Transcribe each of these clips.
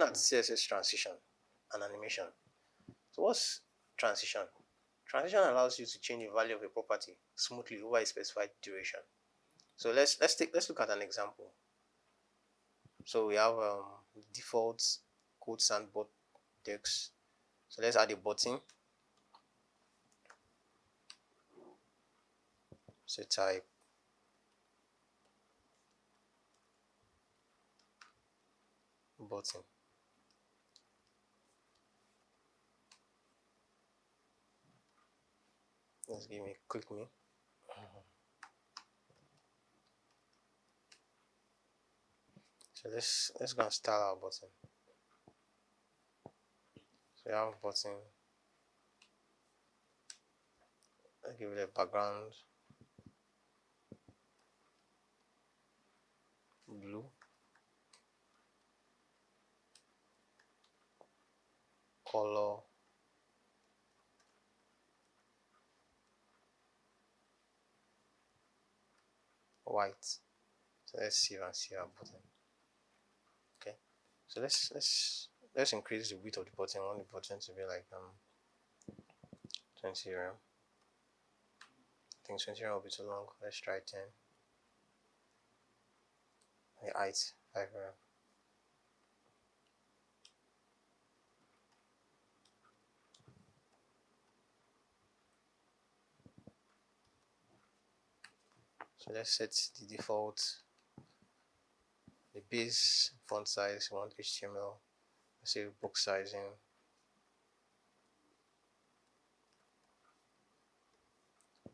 at CSS transition and animation. So what's transition? Transition allows you to change the value of a property smoothly over a specified duration. So let's look at an example. So we have default quotes and bot text. So let's add a button. So type button. Let's give me click me. So let's go and style our button. So we have button. Let's give it a background blue, color white. So let's see our button. Okay. So let's increase the width of the button. I want the button to be like 20 rem. I think 20 rem will be too long. Let's try 10. The height 5 rem. So let's set the default, the base font size. We want HTML. Let's say box sizing.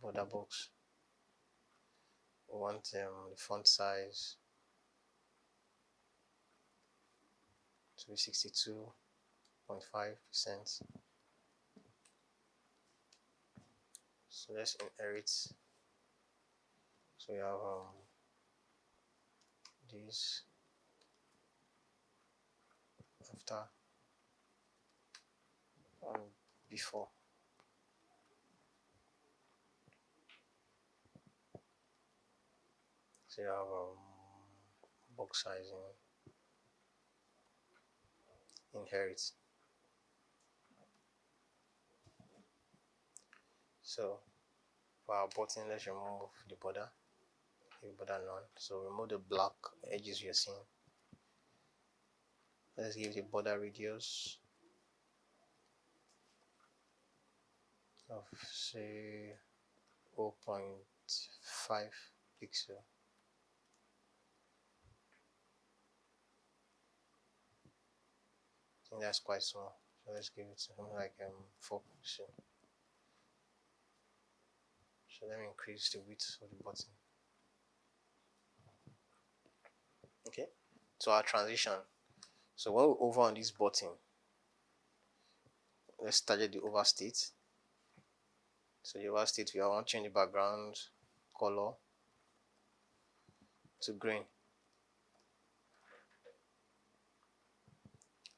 Border box. We want the font size to be 62.5%. So let's inherit. So we have this after and before. So you have box sizing, inherit. So for our button, let's remove the border, leave border none. So remove the black edges you're seeing. Let's give the border radius of say 0.5 pixel. I think that's quite small. So let's give it something like 4 pixel. So let me increase the width of the button. Okay, so our transition. So when we over on this button, let's target the over state. So the over state, we want to change the background color to green.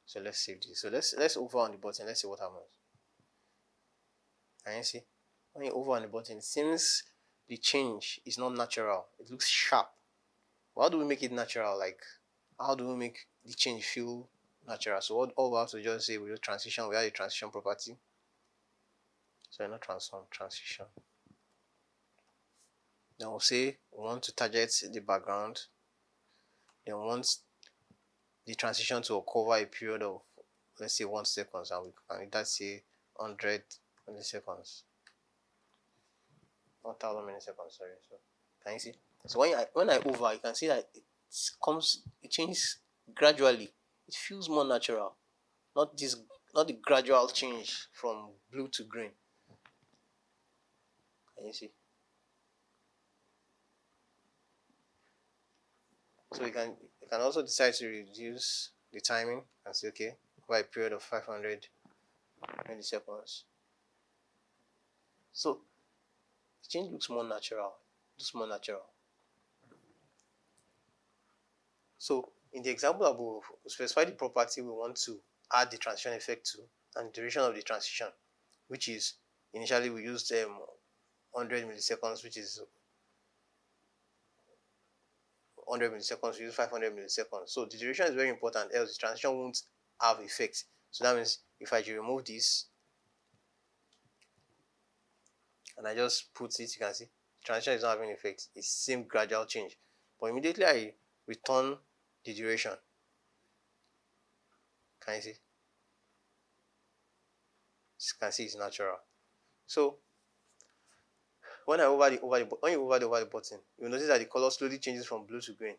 So let's save this. So let's over on the button. Let's see what happens. Can you see? When you over on the button, it seems the change is not natural. It looks sharp. How do we make it natural? Like, how do we make the change feel natural? So all we have to just say, we do transition. We have a transition property. So not transform, transition. Then we'll say we want to target the background. Then we want the transition to cover a period of, let's say, 1 second, and we can that's say 100 milliseconds, 1000 milliseconds. Sorry. So can you see? So when I over, you can see that it changes gradually. It feels more natural, not the gradual change from blue to green. Can you see? So you can also decide to reduce the timing and say, okay, by a period of 500 milliseconds. So the change looks more natural. So in the example above, we specify the property we want to add the transition effect to and the duration of the transition, which is initially we used 100 milliseconds, which is 100 milliseconds, we use 500 milliseconds. So the duration is very important, else the transition won't have effect. So that means if I remove this and I just put it, you can see transition is not having effect. It's same gradual change. But immediately I return the duration, can you see? You can see it's natural. So when you over the button, you'll notice that the color slowly changes from blue to green.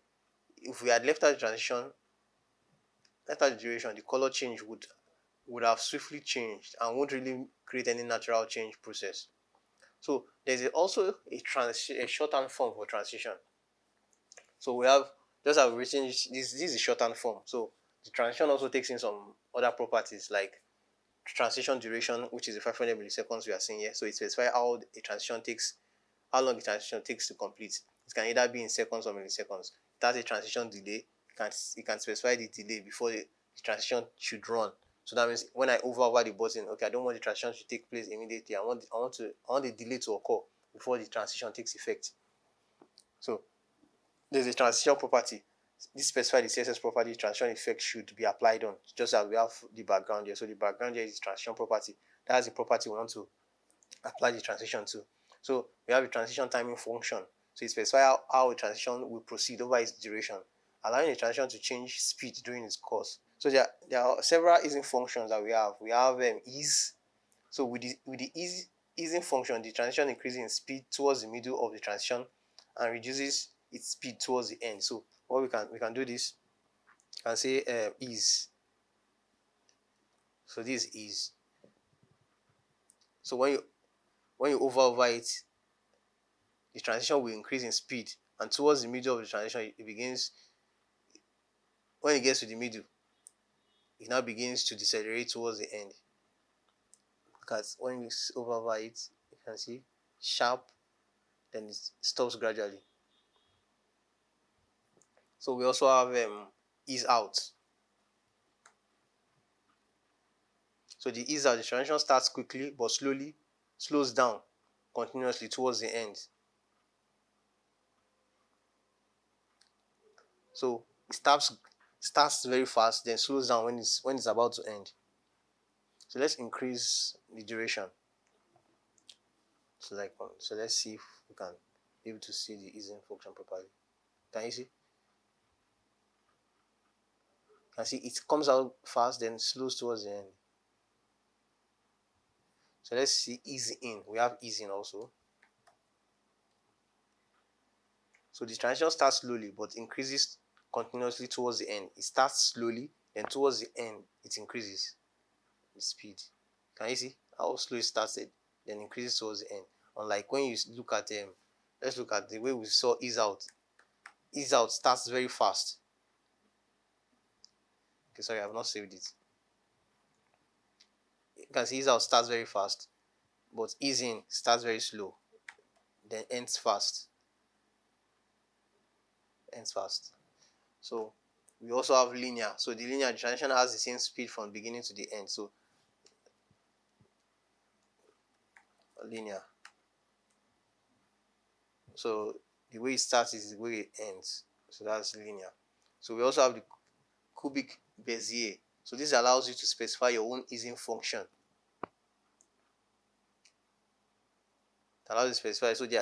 If we had left out the transition, left out the duration, the color change would have swiftly changed and won't really create any natural change process. So there's also a shorthand form for transition. So we have, just have written this is a shorthand form. So the transition also takes in some other properties like transition duration, which is the 500 milliseconds we are seeing here. So it specifies how a transition takes, how long the transition takes to complete. It can either be in seconds or milliseconds. That's a transition delay. You can specify the delay before the transition should run. So that means when I over the button, okay, I don't want the transition to take place immediately. I want the delay to occur before the transition takes effect. So there's a transition property. This specifies the CSS property transition effect should be applied on, just as we have the background here. So the background here is the transition property. That's the property we want to apply the transition to. So we have a transition timing function. So it specifies how a transition will proceed over its duration, allowing a transition to change speed during its course. So there are several easing functions that we have. We have ease. So with the easing function, the transition increases in speed towards the middle of the transition and reduces its speed towards the end. So what we can do this, we can say ease. So this is ease. So when you over it, the transition will increase in speed, and towards the middle of the transition, it begins. When it gets to the middle, it now begins to decelerate towards the end. Because when you over it, you can see sharp, then it stops gradually. So we also have ease out. So the ease out, the transition starts quickly but slowly slows down continuously towards the end. So it starts very fast, then slows down when it's about to end. So let's increase the duration. So let's see if we can be able to see the easing function properly. Can you see? You can see it comes out fast, then slows towards the end. So let's see ease in. We have easing also. So the transition starts slowly but increases continuously towards the end. It starts slowly, then towards the end it increases the speed. Can you see how slow it started, then increases towards the end? Unlike when you look at let's look at the way we saw ease out. Ease out starts very fast. Okay, sorry, I have not saved it. You can see ease out starts very fast, but ease in starts very slow, then ends fast. So we also have linear. So the linear transition has the same speed from beginning to the end. So linear. So the way it starts is the way it ends. So that's linear. So we also have the cubic Bezier. So this allows you to specify your own easing function. It allows you to specify. So there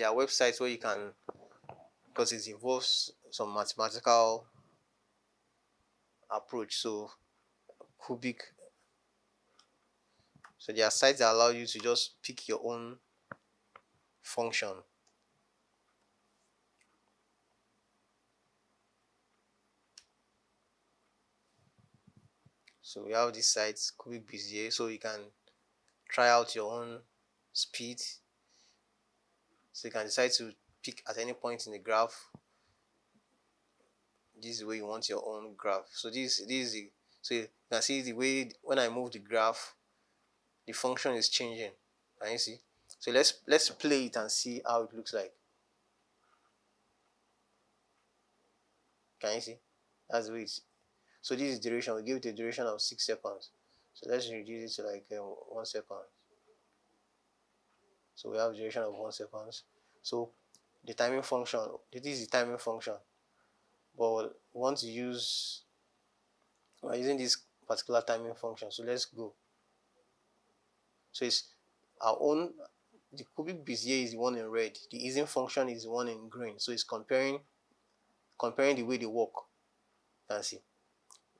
are websites where you can, because it involves some mathematical approach. So cubic. So there are sites that allow you to just pick your own function. So we have these sites, cubic Bezier, so you can try out your own speed. So you can decide to pick at any point in the graph. This is the way you want your own graph. So this is the, so you can see the way when I move the graph, the function is changing. Can you see? So let's play it and see how it looks like. Can you see? That's the way it's. So this is duration. We give it a duration of 6 seconds. So let's reduce it to like 1 second. So we have a duration of 1 second. So the timing function, this is the timing function. But we want to use, we're using this particular timing function. So let's go. So it's our own. The cubic Bezier is the one in red. The easing function is the one in green. So it's comparing the way they work. You can see.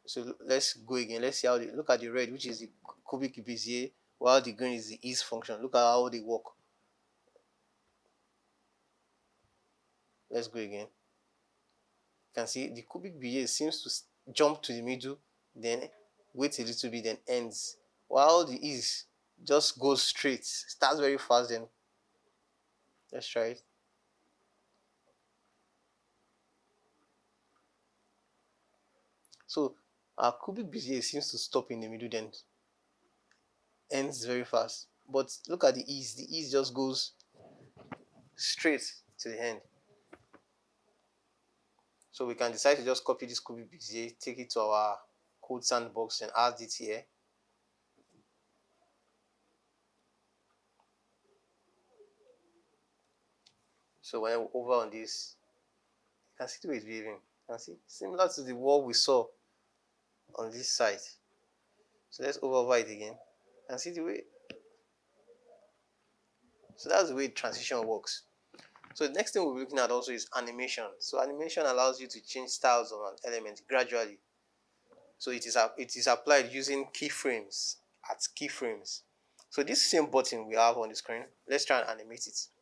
So let's go again. Let's see how they look at the red, which is the cubic Bezier, while the green is the ease function. Look at how they work. Let's go again. You can see the cubic Bezier seems to jump to the middle, then wait a little bit, then ends. While the ease just goes straight, starts very fast, then let's try it. So our cubic Bezier seems to stop in the middle, then ends very fast. But look at the ease. The ease just goes straight to the end. So we can decide to just copy this cubic Bezier, take it to our code sandbox and add it here. So when I'm over on this, you can see the way it's behaving. You can see similar to the wall we saw on this side. So let's over it again and see the way. So that's the way transition works. So the next thing we'll be looking at also is animation. So animation allows you to change styles of an element gradually. So it is applied using keyframes at keyframes. So this same button we have on the screen, let's try and animate it.